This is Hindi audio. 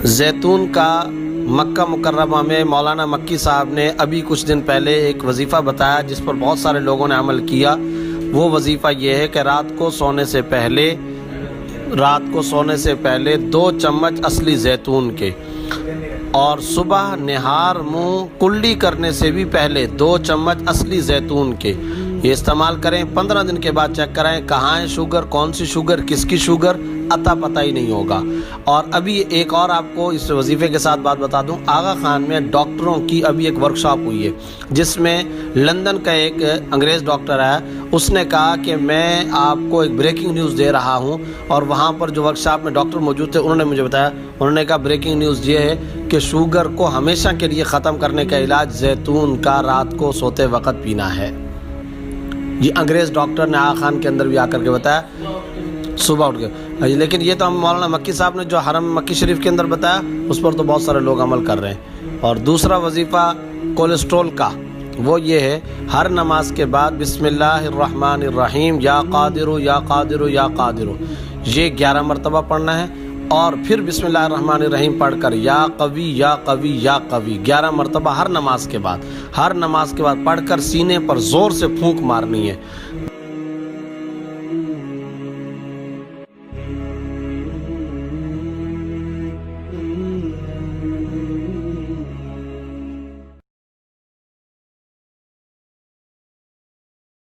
जैतून का मक्का मुकर्रमा में मौलाना मक्की साहब ने अभी कुछ दिन पहले एक वजीफ़ा बताया जिस पर बहुत सारे लोगों ने अमल किया। वो वजीफ़ा ये है कि रात को सोने से पहले 2 चम्मच असली जैतून के, और सुबह निहार मुंह कुल्ली करने से भी पहले 2 चम्मच असली जैतून के ये इस्तेमाल करें। 15 दिन के बाद चेक कराएं कहाँ है शुगर, कौन सी शुगर, किसकी शुगर, अता पता ही नहीं होगा। और अभी एक और आपको इस वजीफ़े के साथ बात बता दूं, आगा खान में डॉक्टरों की अभी एक वर्कशॉप हुई है जिसमें लंदन का एक अंग्रेज़ डॉक्टर है। उसने कहा कि मैं आपको एक ब्रेकिंग न्यूज़ दे रहा हूं, और वहां पर जो वर्कशॉप में डॉक्टर मौजूद थे उन्होंने मुझे बताया, उन्होंने कहा ब्रेकिंग न्यूज़ ये है कि शुगर को हमेशा के लिए ख़त्म करने का इलाज जैतून का रात को सोते वक्त पीना है। ये अंग्रेज़ डॉक्टर ने आगा खान के अंदर भी आकर के बताया सुबह उठ के। लेकिन ये तो हम मौलाना मक्की साहब ने जो हरम मक्की शरीफ के अंदर बताया उस पर तो बहुत सारे लोग अमल कर रहे हैं। और दूसरा वजीफ़ा कोलेस्ट्रोल का वो ये है, हर नमाज के बाद बिस्मिल्लाहिर्रहमानिर्रहीम या कादिरु या कादिरु या कादिरु ये 11 मरतबा पढ़ना है, और फिर बिस्मिल्लाहिर्रहमानिर्रहीम पढ़कर या कवी या कवी या कवी 11 मरतबा हर नमाज के बाद पढ़कर सीने पर ज़ोर से फूंक मारनी है।